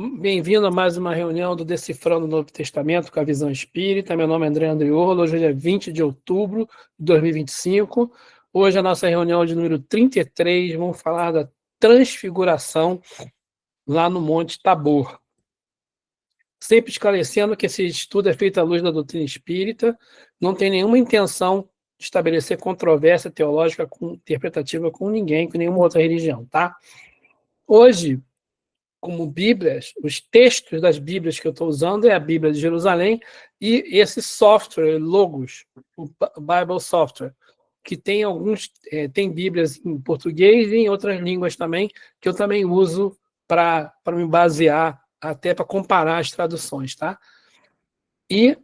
Bem-vindo a mais uma reunião do Decifrando o Novo Testamento com a Visão Espírita. Meu nome é André Andriolo, hoje é 20 de outubro de 2025. Hoje a nossa reunião de número 33, vamos falar da transfiguração lá no Monte Tabor. Sempre esclarecendo que esse estudo é feito à luz da doutrina espírita, não tem nenhuma intenção de estabelecer controvérsia teológica interpretativa com ninguém, com nenhuma outra religião, tá? Hoje, como Bíblias, os textos das Bíblias que eu estou usando é a Bíblia de Jerusalém e esse software, Logos, o Bible Software, que tem tem Bíblias em português e em outras línguas também, que eu também uso para me basear, até para comparar as traduções, tá? E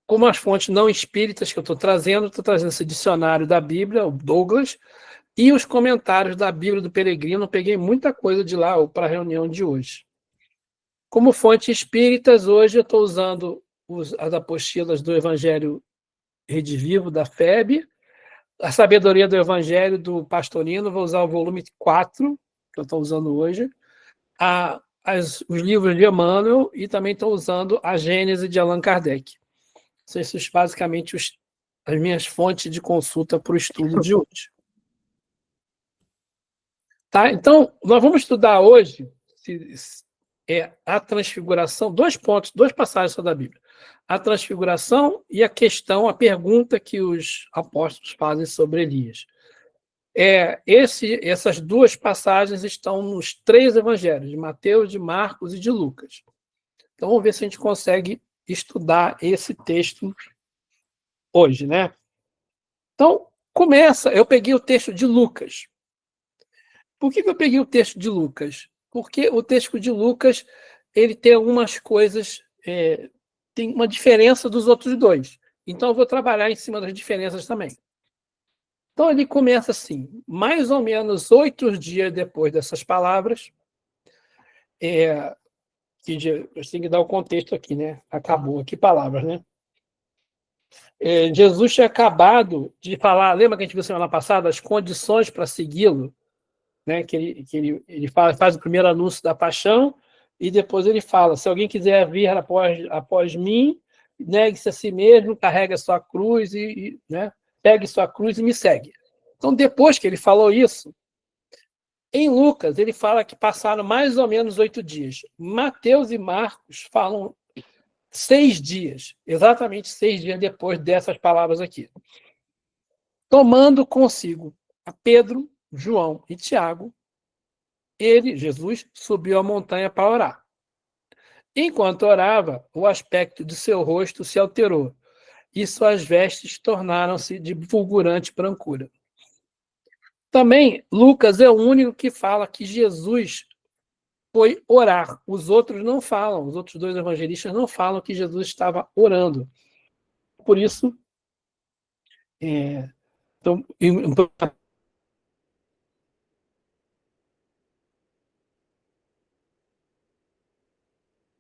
como as fontes não espíritas que eu estou trazendo esse dicionário da Bíblia, o Douglas, e os comentários da Bíblia do Peregrino. Peguei muita coisa de lá para a reunião de hoje. Como fonte espíritas, hoje eu estou usando as apostilas do Evangelho Redivivo, da FEB, a Sabedoria do Evangelho, do Pastorino, vou usar o volume 4, que eu estou usando hoje, os livros de Emmanuel, e também estou usando a Gênese de Allan Kardec. São esses basicamente as minhas fontes de consulta para o estudo de hoje. Tá? Então, nós vamos estudar hoje a transfiguração, duas passagens da Bíblia. A transfiguração e a pergunta que os apóstolos fazem sobre Elias. Essas duas passagens estão nos 3 evangelhos, de Mateus, de Marcos e de Lucas. Então, vamos ver se a gente consegue estudar esse texto hoje, né? Então, eu peguei o texto de Lucas. Por que eu peguei o texto de Lucas? Porque o texto de Lucas ele tem algumas coisas, tem uma diferença dos outros dois. Então, eu vou trabalhar em cima das diferenças também. Então, ele começa assim, mais ou menos 8 dias depois dessas palavras, eu tenho que dar o contexto aqui, né? Acabou aqui palavras, né? Jesus tinha acabado de falar, lembra que a gente viu semana passada, as condições para segui-lo, né? Que ele faz o primeiro anúncio da paixão, e depois ele fala, se alguém quiser vir após mim, negue-se a si mesmo, carregue a sua cruz, né? Pegue sua cruz e me segue. Então, depois que ele falou isso, em Lucas, ele fala que passaram mais ou menos 8 dias. Mateus e Marcos falam 6 dias, exatamente 6 dias depois dessas palavras aqui. Tomando consigo a Pedro, João e Tiago, Jesus, subiu a montanha para orar. Enquanto orava, o aspecto de seu rosto se alterou, e suas vestes tornaram-se de fulgurante brancura. Também, Lucas é o único que fala que Jesus foi orar. Os outros não falam, os outros 2 evangelistas não falam que Jesus estava orando. Por isso,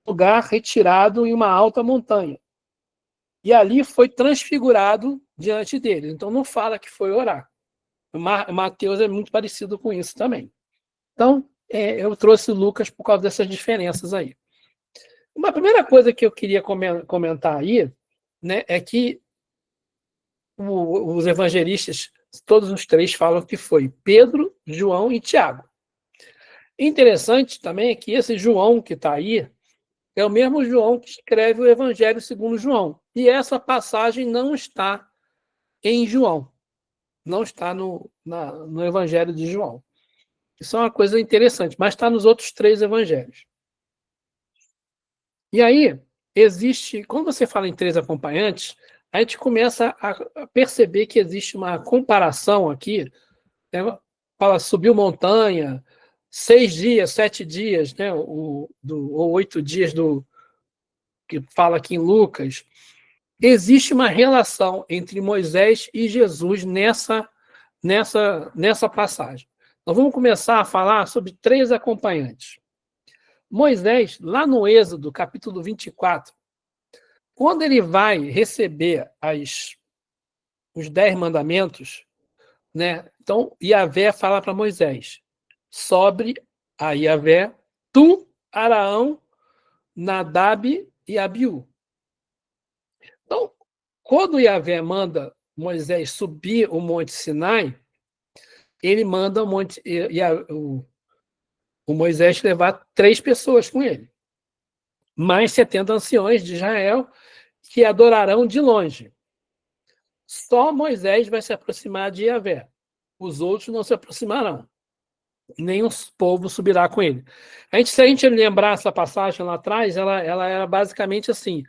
lugar retirado em uma alta montanha. E ali foi transfigurado diante deles. Então, não fala que foi orar. Mateus é muito parecido com isso também. Então, eu trouxe Lucas por causa dessas diferenças aí. Uma primeira coisa que eu queria comentar aí, né, é que os evangelistas, todos os 3 falam que foi Pedro, João e Tiago. Interessante também é que esse João que está aí é o mesmo João que escreve o Evangelho segundo João. E essa passagem não está em João. Não está no Evangelho de João. Isso é uma coisa interessante, mas está nos outros 3 evangelhos. E aí, quando você fala em 3 acompanhantes, a gente começa a perceber que existe uma comparação aqui, né? Fala, subiu montanha, 6 dias, 7 dias, né? Ou 8 dias que fala aqui em Lucas. Existe uma relação entre Moisés e Jesus nessa passagem. Nós vamos começar a falar sobre 3 acompanhantes. Moisés, lá no Êxodo, capítulo 24, quando ele vai receber os 10 mandamentos, né? Então, Yahvé fala para Moisés, sobre a Yahvé, tu Araão, Nadab e Abiú. Então, quando Yahvé manda Moisés subir o Monte Sinai, ele manda o Moisés levar 3 pessoas com ele, mais 70 anciões de Israel que adorarão de longe. Só Moisés vai se aproximar de Yahvé. Os outros não se aproximarão. Nem o povo subirá com ele. Se a gente lembrar essa passagem lá atrás, ela era basicamente assim: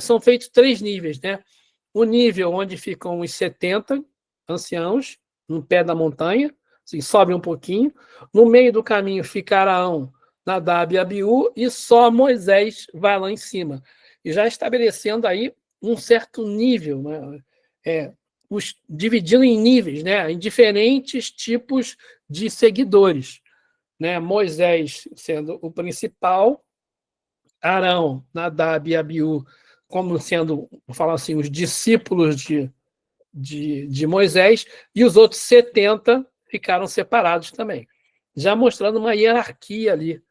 são feitos 3 níveis, né? O nível onde ficam os 70 anciãos, no pé da montanha, assim, sobe um pouquinho. No meio do caminho fica Araão, Nadab e Abiú, e só Moisés vai lá em cima. E já estabelecendo aí um certo nível, né? Dividindo em níveis, né? Em diferentes tipos de seguidores, né? Moisés sendo o principal, Arão, Nadab e Abiú como sendo, vou falar assim, os discípulos de Moisés, e os outros 70 ficaram separados também, já mostrando uma hierarquia ali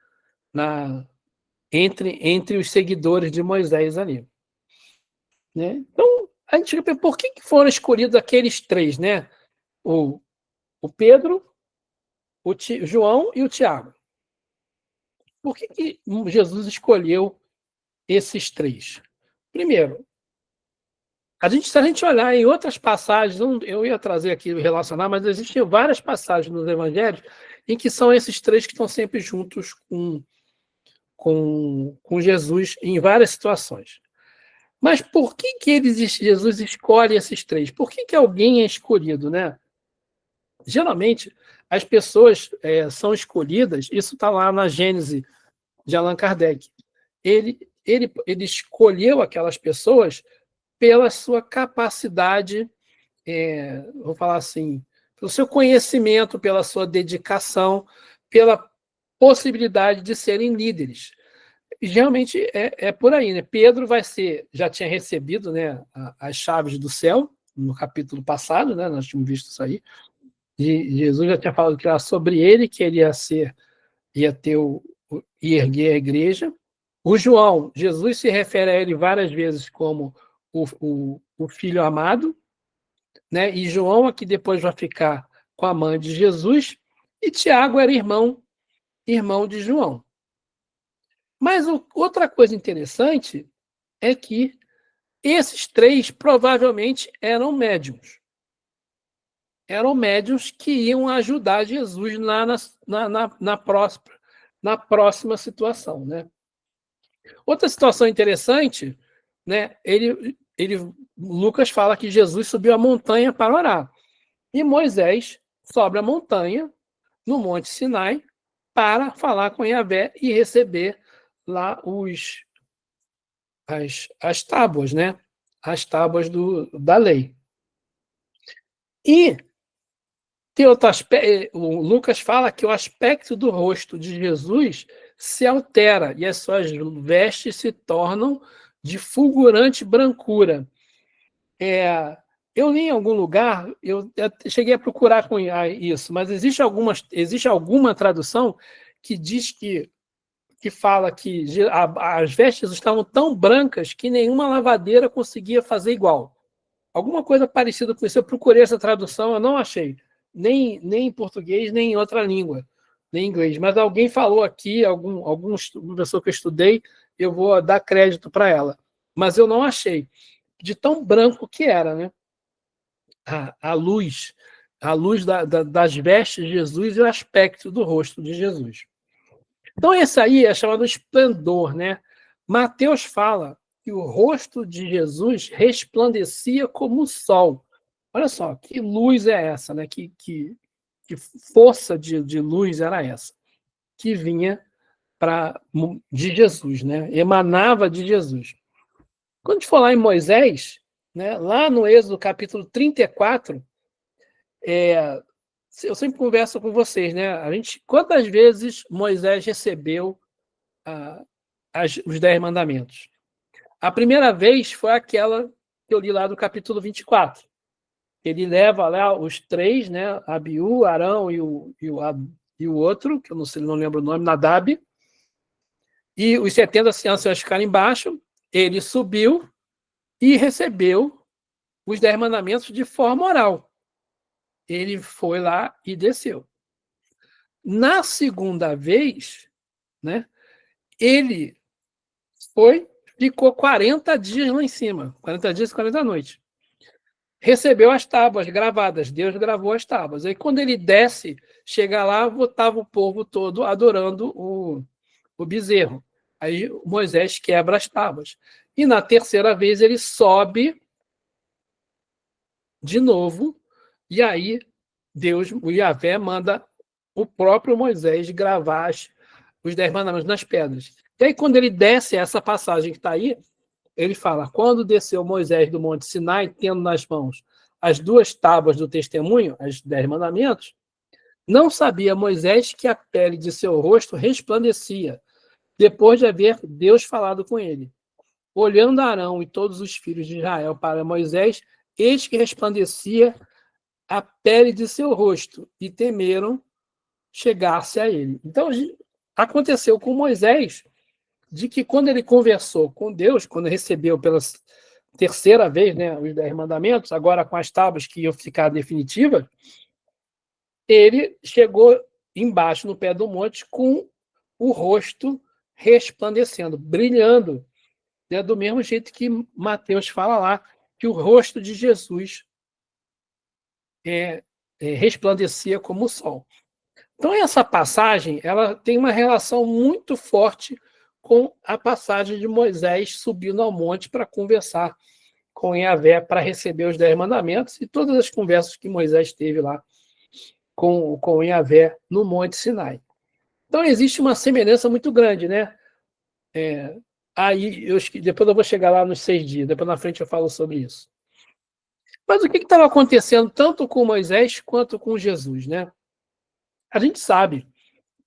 entre os seguidores de Moisés ali. Né? Então, a gente fica, por que foram escolhidos aqueles 3, né? O Pedro, o João e o Tiago. Por que Jesus escolheu esses 3? Primeiro, se a gente olhar em outras passagens, eu ia trazer aqui relacionar, mas existem várias passagens nos evangelhos em que são esses 3 que estão sempre juntos com Jesus em várias situações. Mas por que Jesus escolhe esses 3? Por que alguém é escolhido, né? Geralmente, as pessoas são escolhidas, isso está lá na Gênese de Allan Kardec. Ele escolheu aquelas pessoas pela sua capacidade, vou falar assim, pelo seu conhecimento, pela sua dedicação, pela possibilidade de serem líderes. E realmente é por aí, né? Pedro já tinha recebido, né, as chaves do céu, no capítulo passado, né? Nós tínhamos visto isso aí. E Jesus já tinha falado que era sobre ele que ele ia erguer a igreja. O João, Jesus se refere a ele várias vezes como o filho amado, né? E João aqui depois vai ficar com a mãe de Jesus, e Tiago era irmão de João. Mas outra coisa interessante é que esses 3 provavelmente eram médiuns. Eram médiuns que iam ajudar Jesus lá na próxima situação, né? Outra situação interessante, né? Lucas fala que Jesus subiu a montanha para orar. E Moisés sobe a montanha, no Monte Sinai, para falar com Yahvé e receber lá as tábuas, né? As tábuas da lei. E tem outro aspecto, o Lucas fala que o aspecto do rosto de Jesus se altera e as suas vestes se tornam de fulgurante brancura. Eu li em algum lugar, eu cheguei a procurar com isso, mas existe alguma tradução que diz que fala que as vestes estavam tão brancas que nenhuma lavadeira conseguia fazer igual. Alguma coisa parecida com isso. Eu procurei essa tradução, eu não achei. Nem em português, nem em outra língua, nem em inglês. Mas alguém falou aqui, alguma pessoa que eu estudei, eu vou dar crédito para ela. Mas eu não achei. De tão branco que era, né? A luz das vestes de Jesus e o aspecto do rosto de Jesus. Então, esse aí é chamado esplendor, né? Mateus fala que o rosto de Jesus resplandecia como o sol. Olha só, que luz é essa, né? Que força de luz era essa? Que vinha de Jesus, né? Emanava de Jesus. Quando a gente for lá em Moisés, né? Lá no Êxodo capítulo 34, eu sempre converso com vocês, né? Quantas vezes Moisés recebeu os 10 mandamentos? A primeira vez foi aquela que eu li lá do capítulo 24. Ele leva lá os 3, né? Abiú, Arão e o e o outro, que eu não lembro o nome, Nadab, e os 70 anciãos ficaram embaixo, ele subiu e recebeu os 10 mandamentos de forma oral. Ele foi lá e desceu. Na segunda vez, né, ele ficou 40 dias lá em cima, 40 dias e 40 noites. Recebeu as tábuas gravadas, Deus gravou as tábuas. Aí quando ele desce, chega lá, estava o povo todo adorando o bezerro. Aí Moisés quebra as tábuas. E na terceira vez ele sobe de novo, e aí Deus, o Yahvé, manda o próprio Moisés gravar os 10 mandamentos nas pedras. E aí quando ele desce essa passagem que está aí, ele fala, quando desceu Moisés do Monte Sinai, tendo nas mãos as 2 tábuas do testemunho, os 10 mandamentos, não sabia Moisés que a pele de seu rosto resplandecia, depois de haver Deus falado com ele. Olhando Arão e todos os filhos de Israel para Moisés, eis que resplandecia a pele de seu rosto, e temeram chegar-se a ele. Então, aconteceu com Moisés, de que quando ele conversou com Deus, quando recebeu pela terceira vez, né, os 10 mandamentos, agora com as tábuas que iam ficar definitivas, ele chegou embaixo, no pé do monte, com o rosto resplandecendo, brilhando, né, do mesmo jeito que Mateus fala lá, que o rosto de Jesus resplandecia como o sol. Então, essa passagem ela tem uma relação muito forte com a passagem de Moisés subindo ao monte para conversar com Yahvé, para receber os 10 mandamentos, e todas as conversas que Moisés teve lá com Yahvé no Monte Sinai. Então, existe uma semelhança muito grande, né? Aí, depois eu vou chegar lá nos 6 dias, depois na frente eu falo sobre isso. Mas o que estava acontecendo tanto com Moisés quanto com Jesus, né? A gente sabe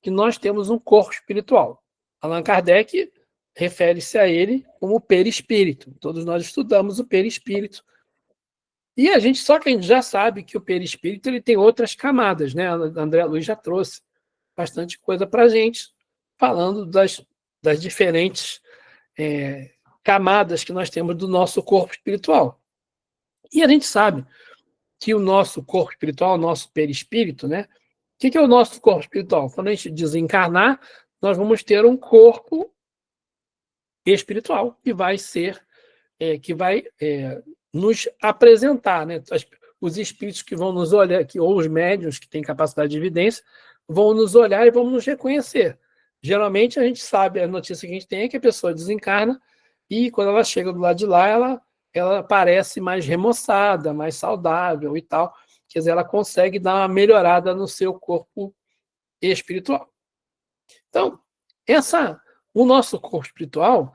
que nós temos um corpo espiritual. Allan Kardec refere-se a ele como perispírito. Todos nós estudamos o perispírito. E só que a gente já sabe que o perispírito ele tem outras camadas, né? A André Luiz já trouxe bastante coisa para a gente, falando das diferentes camadas que nós temos do nosso corpo espiritual. E a gente sabe que o nosso corpo espiritual, o nosso perispírito, né? O que é o nosso corpo espiritual? Quando a gente desencarnar, nós vamos ter um corpo espiritual que vai nos apresentar, né? Os espíritos que vão nos olhar, ou os médiuns que têm capacidade de evidência, vão nos olhar e vão nos reconhecer. Geralmente a gente sabe, a notícia que a gente tem é que a pessoa desencarna e quando ela chega do lado de lá, ela parece mais remoçada, mais saudável e tal. Quer dizer, ela consegue dar uma melhorada no seu corpo espiritual. Então, o nosso corpo espiritual,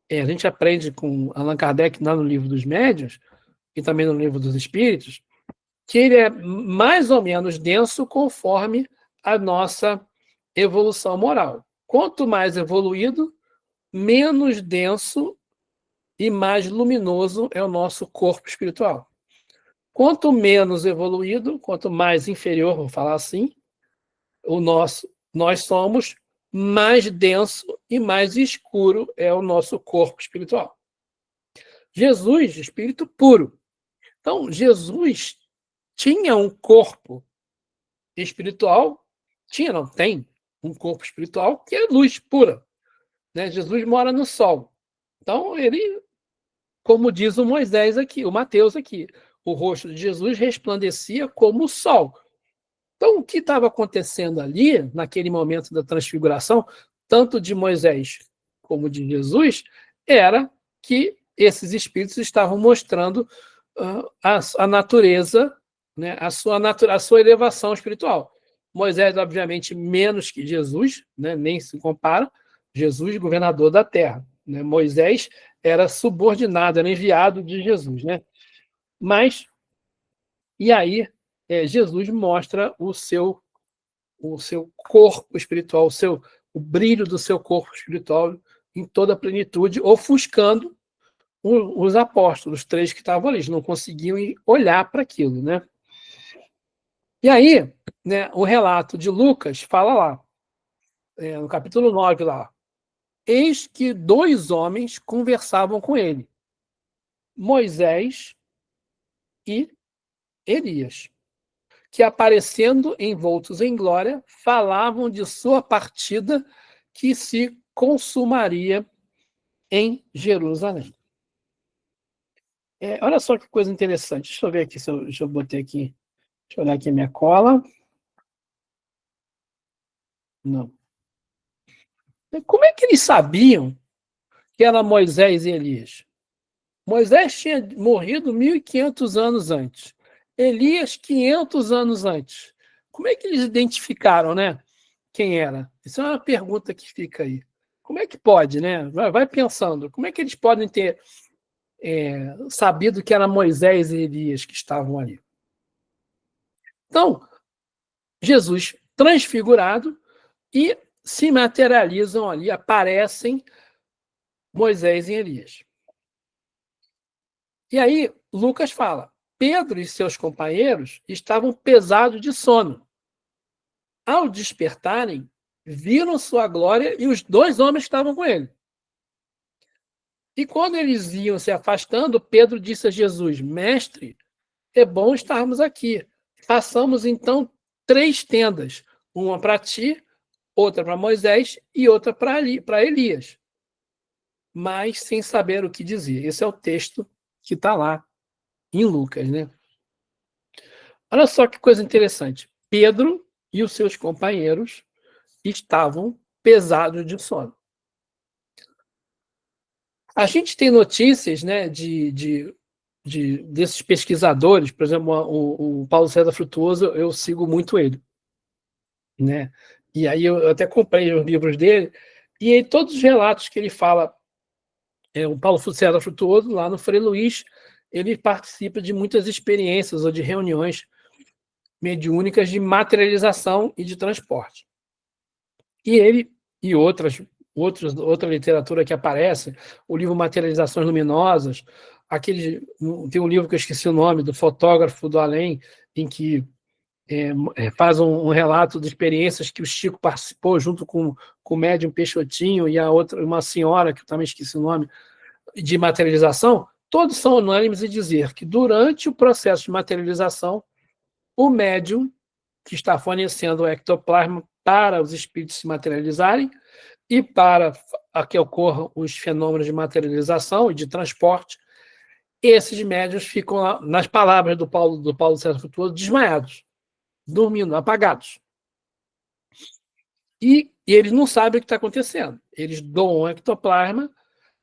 a gente aprende com Allan Kardec lá no Livro dos Médiuns e também no Livro dos Espíritos, que ele é mais ou menos denso conforme a nossa evolução moral. Quanto mais evoluído, menos denso e mais luminoso é o nosso corpo espiritual. Quanto menos evoluído, quanto mais inferior, vou falar assim, nós somos, mais denso e mais escuro é o nosso corpo espiritual. Jesus, espírito puro. Então, Jesus tinha um corpo espiritual, tem um corpo espiritual que é luz pura. Né? Jesus mora no sol. Então, ele, como diz o Moisés aqui, o Mateus aqui, o rosto de Jesus resplandecia como o sol. Então, o que estava acontecendo ali, naquele momento da transfiguração, tanto de Moisés como de Jesus, era que esses espíritos estavam mostrando a natureza, né, a sua elevação espiritual. Moisés, obviamente, menos que Jesus, né, nem se compara. Jesus, governador da terra. Né? Moisés era subordinado, era enviado de Jesus. Né? E aí, Jesus mostra o seu corpo espiritual, o brilho do seu corpo espiritual em toda a plenitude, ofuscando os apóstolos, 3 que estavam ali, eles não conseguiam olhar para aquilo. Né? E aí, né, o relato de Lucas fala lá, no capítulo 9 lá, eis que 2 homens conversavam com ele, Moisés e Elias, que aparecendo envoltos em glória, falavam de sua partida que se consumaria em Jerusalém. Olha só que coisa interessante. Deixa eu ver aqui, deixa eu botar aqui. Deixa eu olhar aqui a minha cola. Não. Como é que eles sabiam que era Moisés e Elias? Moisés tinha morrido 1.500 anos antes. Elias, 500 anos antes. Como é que eles identificaram, né? Quem era? Isso é uma pergunta que fica aí. Como é que pode, né? Vai pensando. Como é que eles podem ter sabido que era Moisés e Elias que estavam ali? Então, Jesus transfigurado e se materializam ali, aparecem Moisés e Elias. E aí, Lucas fala: Pedro e seus companheiros estavam pesados de sono. Ao despertarem, viram sua glória e os 2 homens estavam com ele. E quando eles iam se afastando, Pedro disse a Jesus: Mestre, é bom estarmos aqui. Façamos então 3 tendas, uma para ti, outra para Moisés e outra para Elias. Mas sem saber o que dizer. Esse é o texto que está lá em Lucas, né? Olha só que coisa interessante. Pedro e os seus companheiros estavam pesados de sono. A gente tem notícias, né, desses pesquisadores, por exemplo, o Paulo César Frutuoso, eu sigo muito ele, né? E aí eu até comprei os livros dele, e aí todos os relatos que ele fala, o Paulo César Frutuoso, lá no Frei Luís, ele participa de muitas experiências ou de reuniões mediúnicas de materialização e de transporte. E ele e outra literatura que aparece, o livro Materializações Luminosas, tem um livro que eu esqueci o nome, do Fotógrafo do Além, em que faz um relato de experiências que o Chico participou junto com o médium Peixotinho e uma senhora, que eu também esqueci o nome, de materialização. Todos são unânimes em dizer que durante o processo de materialização, o médium que está fornecendo o ectoplasma para os espíritos se materializarem e para que ocorram os fenômenos de materialização e de transporte, esses médiuns ficam, nas palavras do Paulo César Frutuoso, desmaiados, dormindo, apagados. E eles não sabem o que está acontecendo. Eles doam o ectoplasma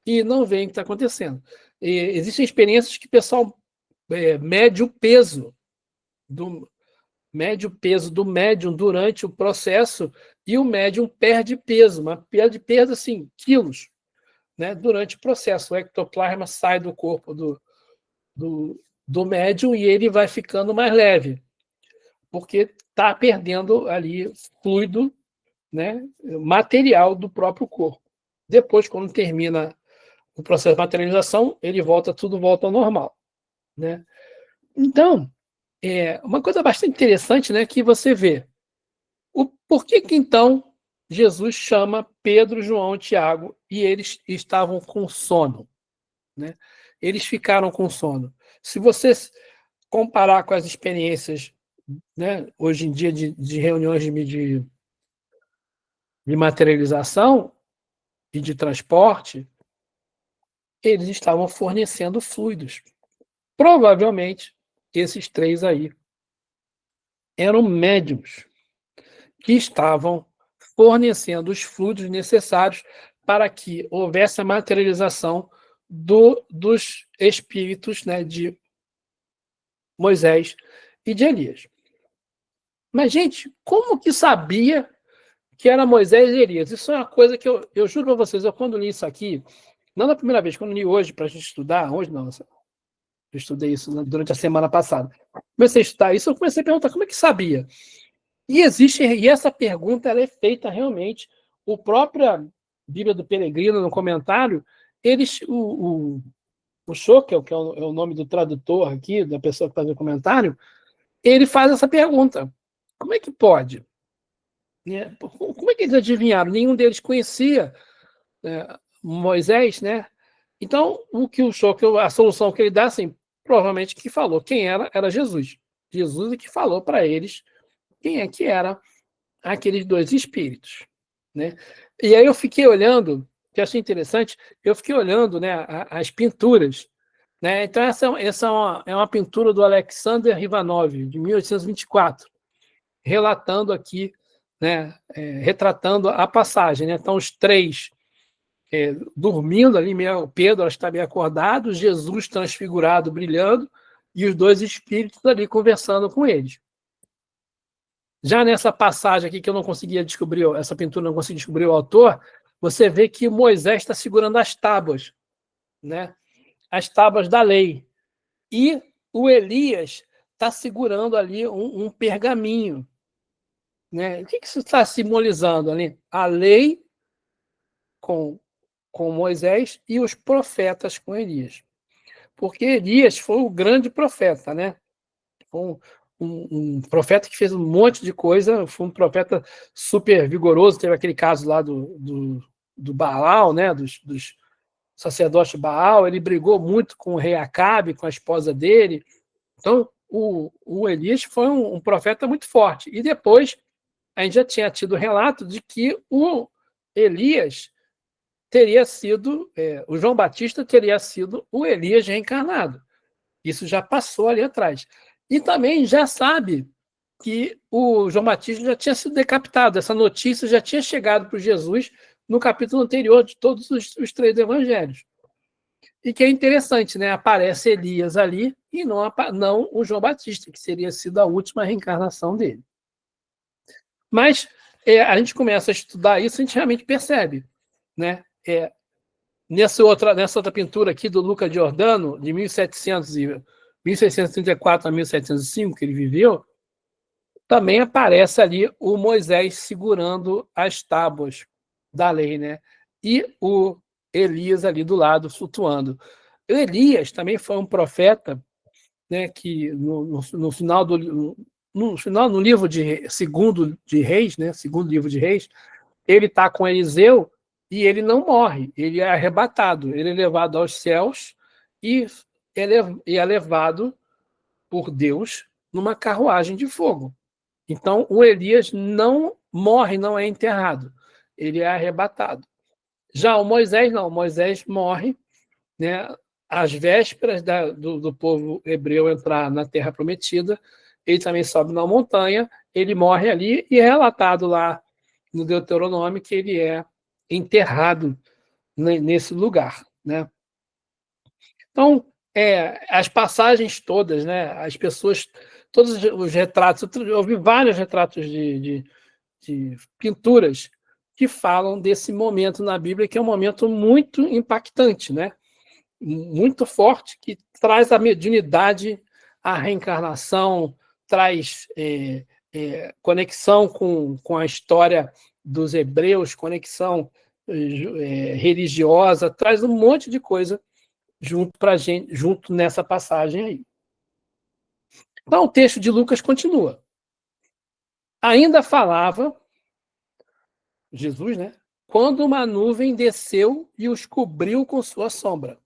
e não veem o que está acontecendo. Existem experiências que o pessoal mede o peso do médium durante o processo e o médium perde peso, mas perde peso assim, quilos, né, durante o processo. O ectoplasma sai do corpo do médium e ele vai ficando mais leve, porque está perdendo ali fluido, né, material do próprio corpo. Depois, quando termina o processo de materialização, tudo volta ao normal, né? Então, uma coisa bastante interessante, né, que você vê. Por que então Jesus chama Pedro, João e Tiago e eles estavam com sono, né? Eles ficaram com sono. Se você comparar com as experiências, né, hoje em dia de reuniões de materialização e de transporte, eles estavam fornecendo fluidos. Provavelmente, esses 3 aí eram médiums que estavam fornecendo os fluidos necessários para que houvesse a materialização dos espíritos, né, de Moisés e de Elias. Mas, gente, como que sabia que era Moisés e Elias? Isso é uma coisa que eu juro para vocês, quando li isso aqui, não na primeira vez, quando li hoje para a gente estudar, hoje não, eu estudei isso durante a semana passada. Comecei a estudar isso, eu comecei a perguntar como é que sabia. E essa pergunta ela é feita realmente. O própria Bíblia do Peregrino, no comentário, o Schoekel, que é o nome do tradutor aqui, da pessoa que faz o comentário, ele faz essa pergunta: como é que pode? Né? Como é que eles adivinharam? Nenhum deles conhecia Moisés, né? Então, a solução que ele dá, assim, provavelmente que falou quem era Jesus. Jesus é que falou para eles quem é que era aqueles dois espíritos, né? E aí eu fiquei olhando, que eu achei interessante, eu fiquei olhando, né, as pinturas, né? Então essa é uma pintura do Alexander Ivanov, de 1824, relatando aqui, né, retratando a passagem, né? Então os três dormindo ali, o Pedro está bem acordado, Jesus transfigurado, brilhando, e os dois espíritos ali conversando com eles. Já nessa passagem aqui que eu não conseguia descobrir, essa pintura não consegui descobrir o autor, você vê que Moisés está segurando as tábuas, né? As tábuas da lei. E o Elias está segurando ali um pergaminho. Né? O que isso está simbolizando ali? A lei com Moisés e os profetas com Elias. Porque Elias foi o grande profeta, né? Foi um profeta que fez um monte de coisa, foi um profeta super vigoroso. Teve aquele caso lá do Baal, né? Dos sacerdotes Baal. Ele brigou muito com o rei Acabe, com a esposa dele. Então, o Elias foi um profeta muito forte. E depois, a gente já tinha tido relato de que o Elias teria sido, o João Batista teria sido o Elias reencarnado. Isso já passou ali atrás. E também já sabe que o João Batista já tinha sido decapitado. Essa notícia já tinha chegado para Jesus no capítulo anterior de todos os três evangelhos. E que é interessante, né? Aparece Elias ali e não o João Batista, que seria sido a última reencarnação dele. Mas a gente começa a estudar isso, a gente realmente percebe, né? Nessa outra pintura aqui do Luca Giordano, de 1634 a 1705, que ele viveu, também aparece ali o Moisés segurando as tábuas da lei, né? E o Elias ali do lado, flutuando. Elias também foi um profeta, né, que no final no livro de segundo de Reis, né, segundo livro de Reis, ele está com Eliseu e ele não morre, ele é arrebatado, ele é levado aos céus e é levado por Deus numa carruagem de fogo. Então, o Elias não morre, não é enterrado, ele é arrebatado. Já o Moisés não, Moisés morre, né, às vésperas do povo hebreu entrar na Terra Prometida. Ele também sobe na montanha, ele morre ali e é relatado lá no Deuteronômio que ele é enterrado nesse lugar, né? Então, as passagens todas, né? As pessoas, todos os retratos, eu vi vários retratos de pinturas que falam desse momento na Bíblia, que é um momento muito impactante, né? Muito forte, que traz a mediunidade, a reencarnação, traz conexão com a história dos hebreus, conexão religiosa, traz um monte de coisa junto para gente, junto nessa passagem aí. Então o texto de Lucas continua. Ainda falava Jesus, né? Quando uma nuvem desceu e os cobriu com sua sombra.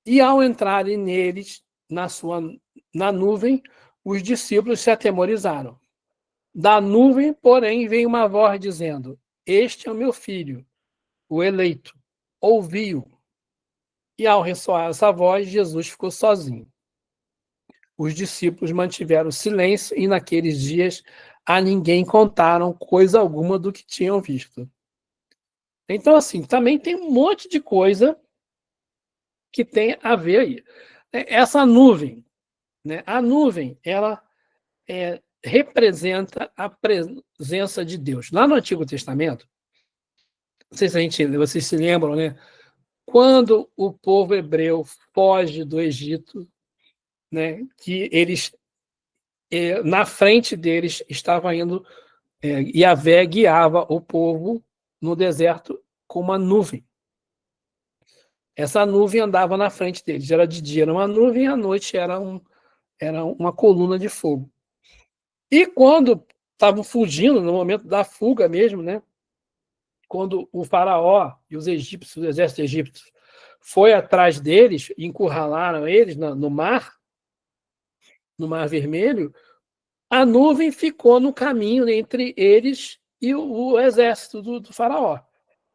E ao entrarem neles, na nuvem, os discípulos se atemorizaram. Da nuvem, porém, veio uma voz dizendo: Este é o meu filho, o eleito. Ouvi-o. E ao ressoar essa voz, Jesus ficou sozinho. Os discípulos mantiveram silêncio e naqueles dias a ninguém contaram coisa alguma do que tinham visto. Então, assim, também tem um monte de coisa que tem a ver aí. Essa nuvem, né? A nuvem, ela representa a presença de Deus. Lá no Antigo Testamento, não sei se vocês se lembram, né? Quando o povo hebreu foge do Egito, né? Que eles, na frente deles, estava indo, Yahvé guiava o povo no deserto com uma nuvem. Essa nuvem andava na frente deles. Era de dia era uma nuvem, à noite era era uma coluna de fogo. E quando estavam fugindo, no momento da fuga mesmo, né? Quando o faraó e os egípcios, o exército egípcio, foi atrás deles, encurralaram eles no mar Vermelho, a nuvem ficou no caminho entre eles e o exército do faraó.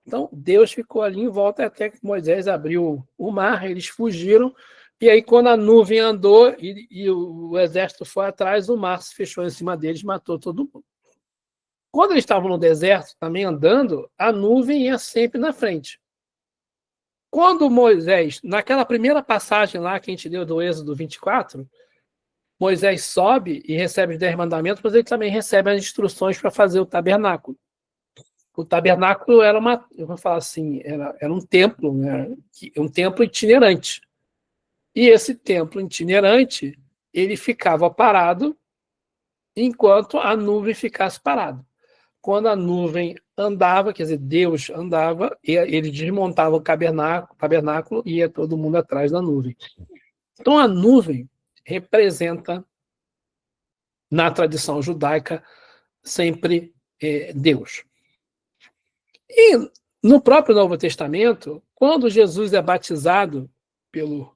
Então, Deus ficou ali em volta até que Moisés abriu o mar, eles fugiram, e aí quando a nuvem andou e o exército foi atrás, o mar se fechou em cima deles, matou todo mundo. Quando eles estavam no deserto, também andando, a nuvem ia sempre na frente. Quando Moisés, naquela primeira passagem lá que a gente deu do Êxodo 24, Moisés sobe e recebe os 10 mandamentos, mas ele também recebe as instruções para fazer o tabernáculo. O tabernáculo era eu vou falar assim, era um templo, né? Um templo itinerante. E esse templo itinerante, ele ficava parado enquanto a nuvem ficasse parada. Quando a nuvem andava, quer dizer, Deus andava, ele desmontava o tabernáculo e ia todo mundo atrás da nuvem. Então a nuvem representa, na tradição judaica, sempre Deus. E no próprio Novo Testamento, quando Jesus é batizado pelo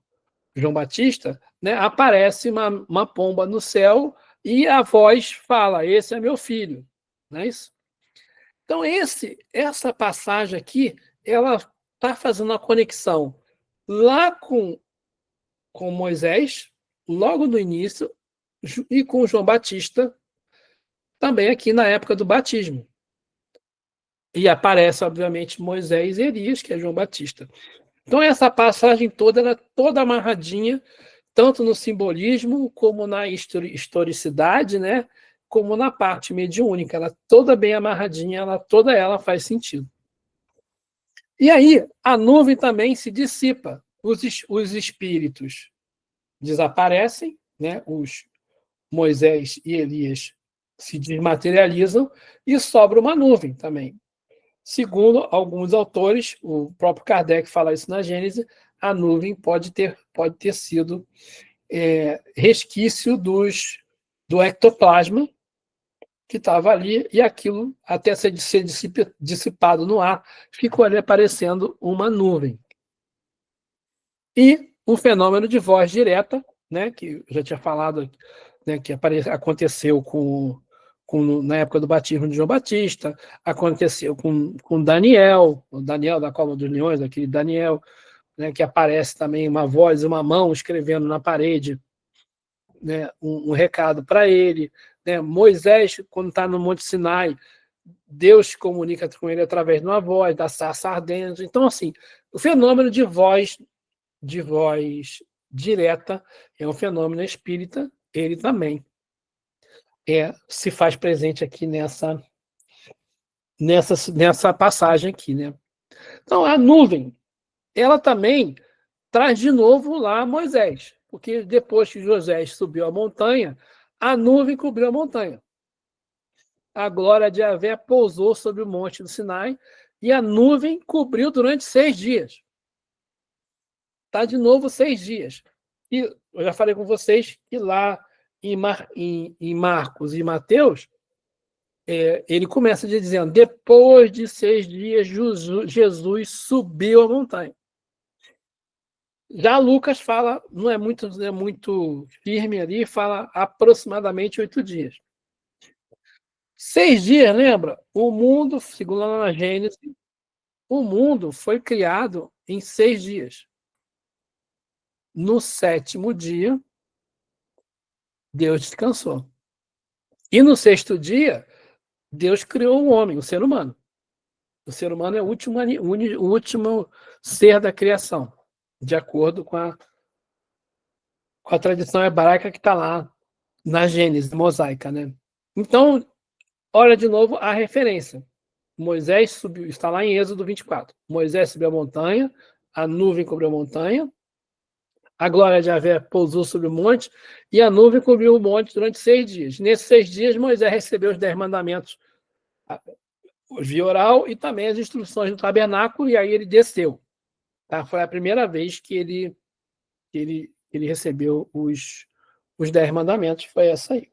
João Batista, né, aparece uma pomba no céu e a voz fala: esse é meu filho. Não é isso? Então, essa passagem aqui, ela está fazendo uma conexão lá com Moisés, logo no início, e com João Batista, também aqui na época do batismo. E aparece, obviamente, Moisés e Elias, que é João Batista. Então, essa passagem toda, ela é toda amarradinha, tanto no simbolismo, como na historicidade, né? Como na parte mediúnica. Ela é toda bem amarradinha, toda ela faz sentido. E aí, a nuvem também se dissipa. Os espíritos desaparecem, né? Os Moisés e Elias se desmaterializam e sobra uma nuvem também. Segundo alguns autores, o próprio Kardec fala isso na Gênese, a nuvem pode ter sido resquício do ectoplasma que estava ali, e aquilo, até ser dissipado no ar, ficou ali aparecendo uma nuvem. E o fenômeno de voz direta, né, que eu já tinha falado, né, que aconteceu na época do batismo de João Batista, aconteceu com Daniel, o Daniel da Cova dos Leões, aquele Daniel, né, que aparece também uma voz, uma mão escrevendo na parede, né, um recado para ele. Né? Moisés, quando está no Monte Sinai, Deus se comunica com ele através de uma voz, da sarça ardente. Então, assim, o fenômeno de voz direta é um fenômeno espírita, ele também se faz presente aqui nessa passagem aqui, né? Então, a nuvem, ela também traz de novo lá Moisés, porque depois que José subiu a montanha, a nuvem cobriu a montanha. A glória de Yahvé pousou sobre o monte do Sinai e a nuvem cobriu durante 6 dias. Está de novo 6 dias. E eu já falei com vocês que lá em Marcos e Mateus, ele começa dizendo: depois de 6 dias, Jesus subiu a montanha. Já Lucas fala, não é muito firme ali, fala aproximadamente 8 dias. 6 dias, lembra? O mundo, segundo lá na Gênesis, o mundo foi criado em 6 dias. No 7º dia, Deus descansou. E no 6º dia, Deus criou o homem, o ser humano. O ser humano é o último ser da criação, de acordo com a tradição hebraica que está lá na Gênesis mosaica, né? Então, olha de novo a referência. Moisés subiu, está lá em Êxodo 24. Moisés subiu a montanha, a nuvem cobriu a montanha, a glória de Yahvé pousou sobre o monte e a nuvem cobriu o monte durante 6 dias. Nesses 6 dias, Moisés recebeu os 10 mandamentos via oral e também as instruções do tabernáculo, e aí ele desceu. Tá? Foi a primeira vez que ele recebeu os os 10 mandamentos, foi essa aí.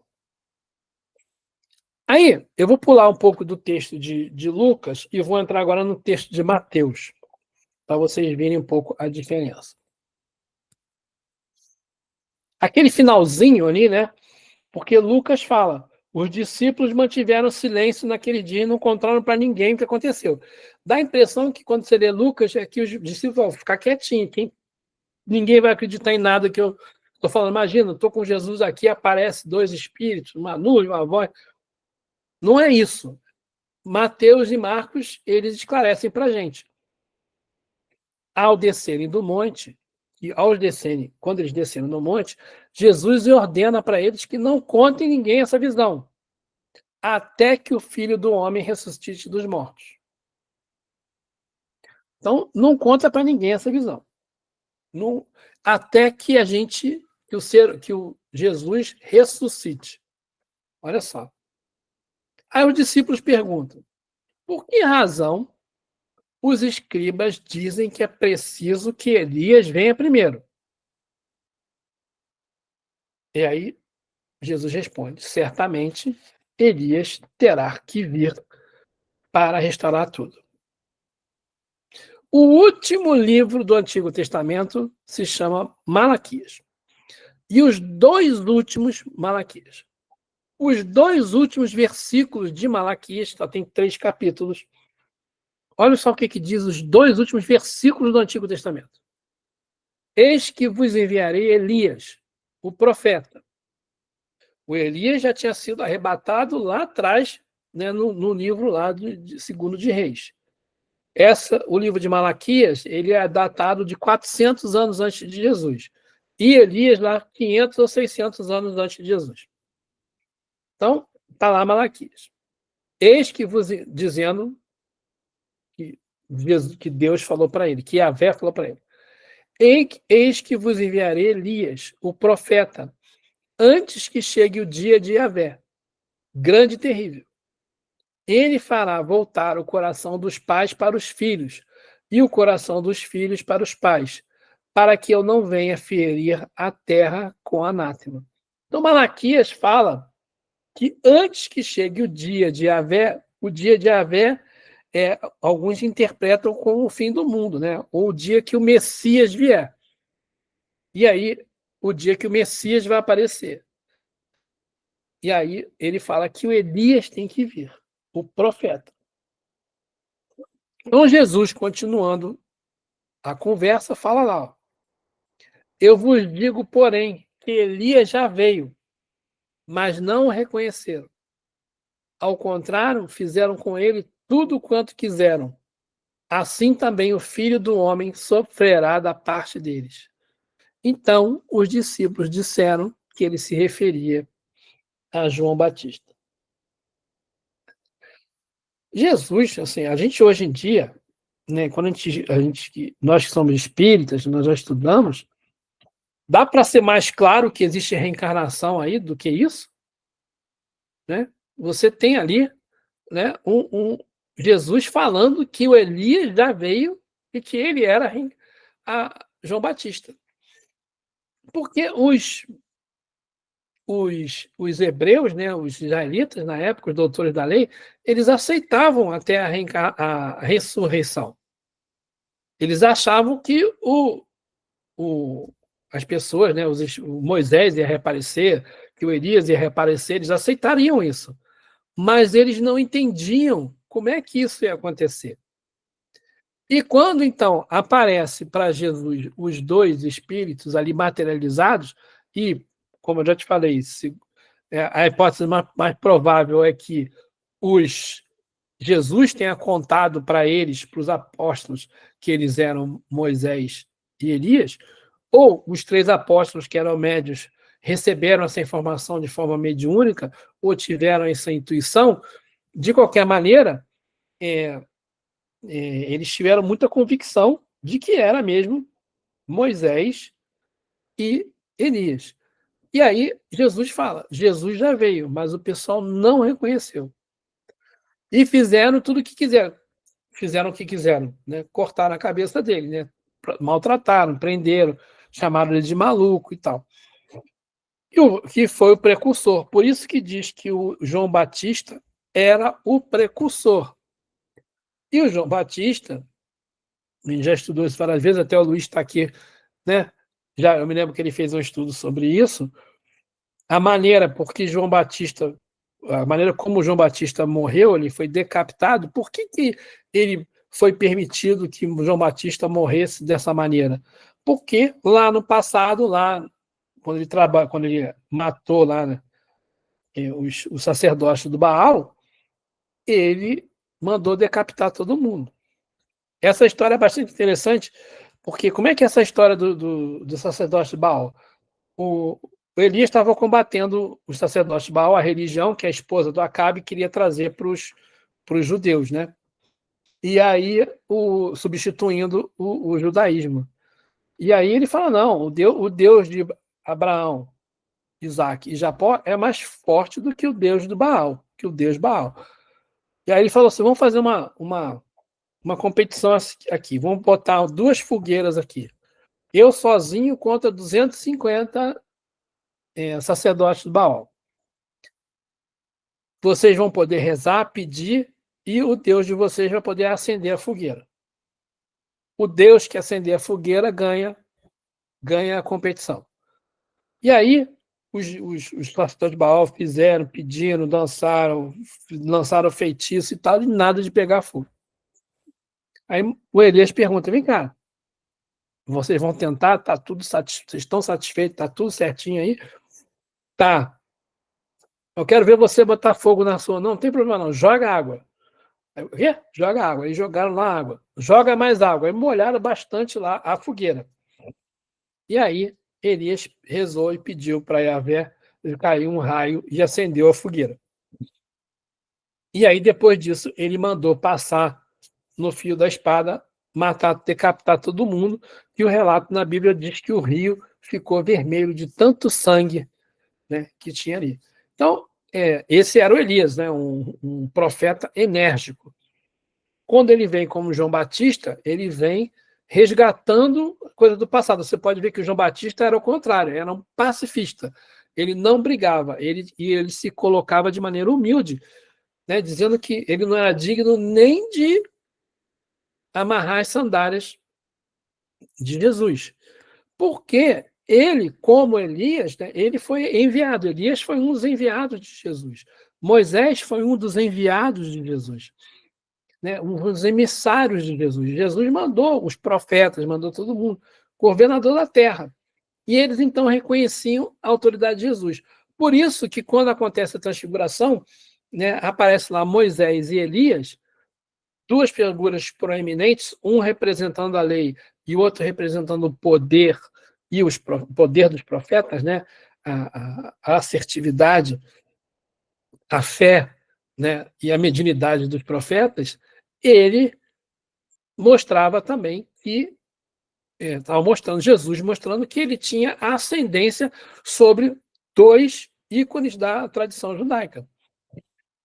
Aí, eu vou pular um pouco do texto de Lucas e vou entrar agora no texto de Mateus, para vocês verem um pouco a diferença. Aquele finalzinho ali, né? Porque Lucas fala, os discípulos mantiveram silêncio naquele dia e não contaram para ninguém o que aconteceu. Dá a impressão que quando você lê Lucas, é que os discípulos vão ficar quietinhos, ninguém vai acreditar em nada que eu estou falando. Imagina, estou com Jesus aqui, aparece 2 espíritos, uma nuvem, uma voz. Não é isso. Mateus e Marcos, eles esclarecem para a gente. Ao descerem do monte, quando eles desceram do monte, Jesus ordena para eles que não contem ninguém essa visão, até que o Filho do Homem ressuscite dos mortos. Então, não conta para ninguém essa visão. Não, até que que o Jesus ressuscite. Olha só. Aí os discípulos perguntam: por que razão os escribas dizem que é preciso que Elias venha primeiro? E aí Jesus responde: certamente Elias terá que vir para restaurar tudo. O último livro do Antigo Testamento se chama Malaquias. E os 2 últimos Malaquias. Os 2 últimos versículos de Malaquias, só tem 3 capítulos. Olha só o que diz os 2 últimos versículos do Antigo Testamento. Eis que vos enviarei Elias, o profeta. O Elias já tinha sido arrebatado lá atrás, né, no livro lá de Segundo de Reis. O livro de Malaquias, ele é datado de 400 anos antes de Jesus. E Elias lá 500 ou 600 anos antes de Jesus. Então, está lá Malaquias. Eis que vos dizendo que Deus falou para ele, que Yahvé falou para ele. Eis que vos enviarei Elias, o profeta, antes que chegue o dia de Yahvé, grande e terrível. Ele fará voltar o coração dos pais para os filhos, e o coração dos filhos para os pais, para que eu não venha ferir a terra com anátema. Então, Malaquias fala que antes que chegue o dia de Yahvé, alguns interpretam como o fim do mundo, né? Ou o dia que o Messias vier. E aí, o dia que o Messias vai aparecer. E aí, ele fala que o Elias tem que vir, o profeta. Então, Jesus, continuando a conversa, fala lá: ó, eu vos digo, porém, que Elias já veio, mas não o reconheceram. Ao contrário, fizeram com ele tudo quanto quiseram. Assim também o Filho do Homem sofrerá da parte deles. Então, os discípulos disseram que ele se referia a João Batista. Jesus, assim, a gente hoje em dia, né, quando nós que somos espíritas, nós já estudamos, dá para ser mais claro que existe reencarnação aí do que isso? Né? Você tem ali, né, Jesus falando que o Elias já veio e que ele era João Batista. Porque os hebreus, né, os israelitas, na época, os doutores da lei, eles aceitavam até a ressurreição. Eles achavam que as pessoas, né, o Moisés ia reaparecer, que o Elias ia reaparecer, eles aceitariam isso. Mas eles não entendiam como é que isso ia acontecer. E quando, então, aparece para Jesus os 2 espíritos ali materializados, e, como eu já te falei, a hipótese mais provável é que Jesus tenha contado para eles, para os apóstolos, que eles eram Moisés e Elias, ou os 3 apóstolos, que eram médios, receberam essa informação de forma mediúnica, ou tiveram essa intuição. De qualquer maneira, eles tiveram muita convicção de que era mesmo Moisés e Elias. E aí Jesus fala, Jesus já veio, mas o pessoal não reconheceu. E fizeram tudo o que quiseram. Fizeram o que quiseram, né? Cortaram a cabeça dele, né? Maltrataram, prenderam, chamaram ele de maluco e tal. que foi o precursor. Por isso que diz que o João Batista era o precursor. E o João Batista, a gente já estudou isso várias vezes, até o Luiz está aqui, né? Já, eu me lembro que ele fez um estudo sobre isso. A maneira a maneira como João Batista morreu, ele foi decapitado. Por que ele foi permitido que João Batista morresse dessa maneira? Porque lá no passado, lá quando ele matou lá, né, os sacerdotes do Baal, ele mandou decapitar todo mundo. Essa história é bastante interessante, porque como é que é essa história do sacerdote de Baal? O Elias estava combatendo os sacerdotes de Baal, a religião que a esposa do Acabe queria trazer para os judeus, né? E aí, substituindo o judaísmo. E aí ele fala, não, o Deus de Abraão, Isaac e Jacó é mais forte do que o Deus do Baal, que o Deus Baal. E aí ele falou assim, vamos fazer uma competição aqui, vamos botar 2 fogueiras aqui. Eu sozinho contra 250 sacerdotes do Baal. Vocês vão poder rezar, pedir, e o Deus de vocês vai poder acender a fogueira. O Deus que acender a fogueira ganha a competição. E aí, os sacerdotes de Baal fizeram, pediram, dançaram, lançaram feitiço e tal, e nada de pegar fogo. Aí o Elias pergunta, vem cá, vocês vão tentar, tá tudo vocês estão satisfeitos, tá tudo certinho aí? Tá. Eu quero ver você botar fogo na sua. Não tem problema não, joga água. Aí, o quê? Joga água. Aí jogaram lá água. Joga mais água. Aí molharam bastante lá a fogueira. E aí Elias rezou e pediu para Yahvé cair um raio e acendeu a fogueira. E aí depois disso ele mandou passar no fio da espada, matar, decapitar todo mundo, e o relato na Bíblia diz que o rio ficou vermelho de tanto sangue, né, que tinha ali. Então, esse era o Elias, né, um profeta enérgico. Quando ele vem como João Batista, ele vem resgatando coisa do passado. Você pode ver que o João Batista era o contrário, era um pacifista. Ele não brigava, ele se colocava de maneira humilde, né, dizendo que ele não era digno nem de amarrar as sandálias de Jesus. Porque ele, como Elias, né, ele foi enviado. Elias foi um dos enviados de Jesus. Moisés foi um dos enviados de Jesus, né, um dos emissários de Jesus. Jesus mandou os profetas, mandou todo mundo, governador da terra. E eles então reconheciam a autoridade de Jesus. Por isso que quando acontece a transfiguração, né, aparece lá Moisés e Elias, 2 figuras proeminentes, um representando a lei e o outro representando o poder e o poder dos profetas, né? A assertividade, a fé, né? E a mediunidade dos profetas, ele mostrava também que estava mostrando, Jesus mostrando que ele tinha a ascendência sobre 2 ícones da tradição judaica.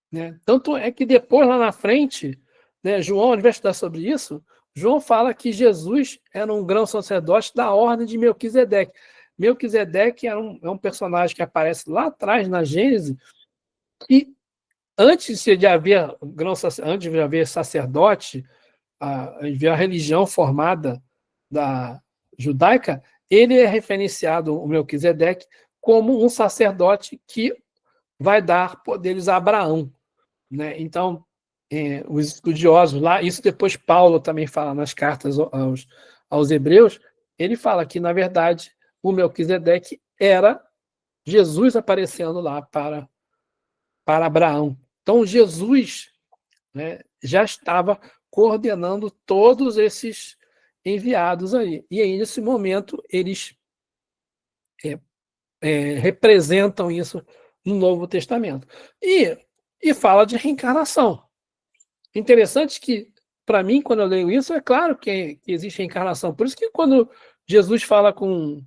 Né? Tanto é que depois, lá na frente, né, João, ao invés de estudar sobre isso, João fala que Jesus era um grão sacerdote da ordem de Melquisedeque. Melquisedeque é um personagem que aparece lá atrás, na Gênesis, que antes de haver antes de haver sacerdote, a religião formada da judaica, ele é referenciado, o Melquisedeque, como um sacerdote que vai dar poderes a Abraão. Né? Então, os estudiosos lá, isso depois Paulo também fala nas cartas aos Hebreus, ele fala que, na verdade, o Melquisedeque era Jesus aparecendo lá para Abraão. Então, Jesus, né, já estava coordenando todos esses enviados aí. E aí, nesse momento, eles representam isso no Novo Testamento. E fala de reencarnação. Interessante que, para mim, quando eu leio isso, é claro que existe reencarnação. Por isso que quando Jesus fala com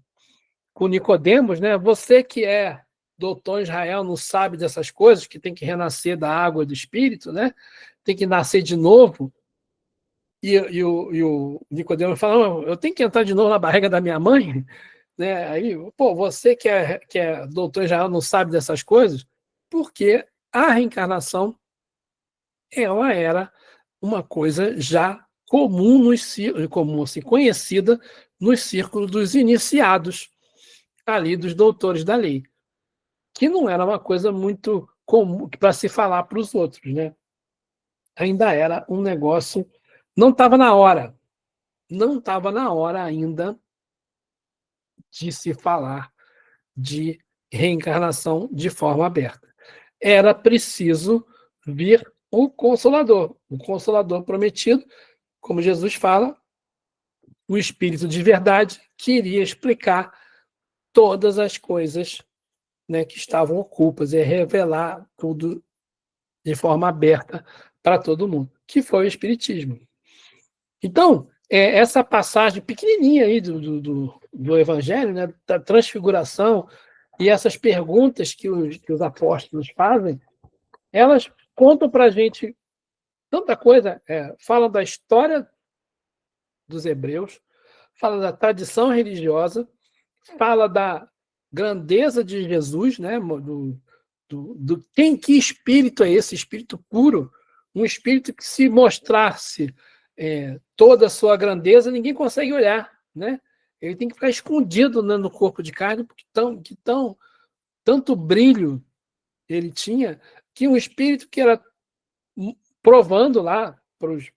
Nicodemos, né, você que é doutor em Israel não sabe dessas coisas, que tem que renascer da água e do Espírito, né, tem que nascer de novo. E o Nicodemos fala, eu tenho que entrar de novo na barriga da minha mãe? né? Aí, pô, você que é doutor em Israel não sabe dessas coisas, porque a reencarnação ela era uma coisa já comum, comum assim, conhecida nos círculos dos iniciados, ali dos doutores da lei, que não era uma coisa muito comum para se falar para os outros, né? Ainda era um negócio, não estava na hora, não estava na hora ainda de se falar de reencarnação de forma aberta. Era preciso vir o Consolador prometido, como Jesus fala, o Espírito de verdade, que iria explicar todas as coisas, né, que estavam ocultas e revelar tudo de forma aberta para todo mundo, que foi o Espiritismo. Então, essa passagem pequenininha aí do Evangelho, né, da transfiguração, e essas perguntas que os apóstolos fazem, elas contam para a gente tanta coisa. Falam da história dos hebreus, fala da tradição religiosa, fala da grandeza de Jesus, né, que espírito é esse? Espírito puro, um espírito que, se mostrasse toda a sua grandeza, ninguém consegue olhar, né? Ele tem que ficar escondido, né, no corpo de carne, porque tanto brilho ele tinha, que um espírito que era provando lá para os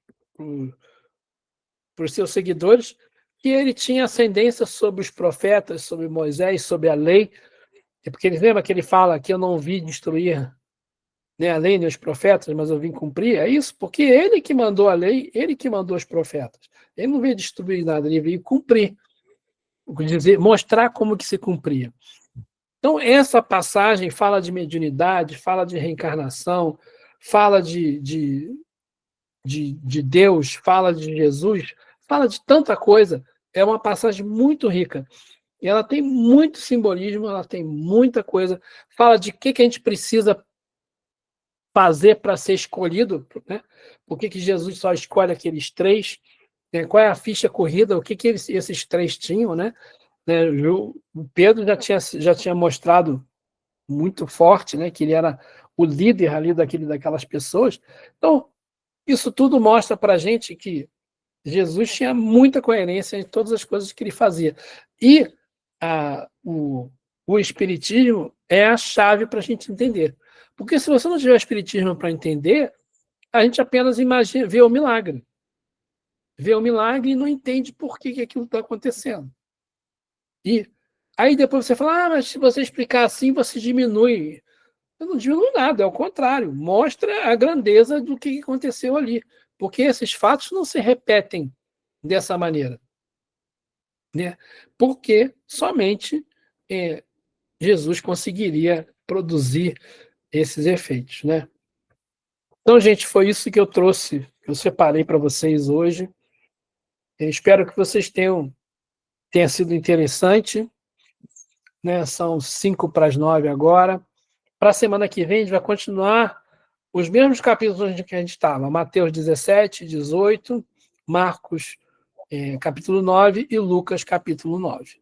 seus seguidores que ele tinha ascendência sobre os profetas, sobre Moisés, sobre a lei. Porque ele lembra que ele fala que eu não vim destruir, nem a lei nem os profetas, mas eu vim cumprir. É isso, porque ele que mandou a lei, ele que mandou os profetas. Ele não veio destruir nada, ele veio cumprir, dizer, mostrar como que se cumpria. Então, essa passagem fala de mediunidade, fala de reencarnação, fala de Deus, fala de Jesus, fala de tanta coisa. É uma passagem muito rica. E ela tem muito simbolismo, ela tem muita coisa. Fala de que a gente precisa fazer para ser escolhido, né? Por que Jesus só escolhe aqueles três? Qual é a ficha corrida? O que esses três tinham, né? O Pedro já tinha mostrado muito forte, né? Que ele era o líder ali daquelas pessoas. Então, isso tudo mostra para a gente que Jesus tinha muita coerência em todas as coisas que ele fazia. E o Espiritismo é a chave para a gente entender. Porque se você não tiver o Espiritismo para entender, a gente apenas vê o milagre. Vê o milagre e não entende por que aquilo está acontecendo. E aí depois você fala, mas se você explicar assim, você diminui. Eu não diminui nada, é o contrário. Mostra a grandeza do que aconteceu ali. Porque esses fatos não se repetem dessa maneira, né? Porque somente Jesus conseguiria produzir esses efeitos, né? Então, gente, foi isso que eu trouxe, que eu separei para vocês hoje. Eu espero que vocês tenha sido interessante, né? São 8:55 agora. Para a semana que vem, a gente vai continuar os mesmos capítulos que a gente estava: Mateus 17, 18, Marcos capítulo 9 e Lucas capítulo 9.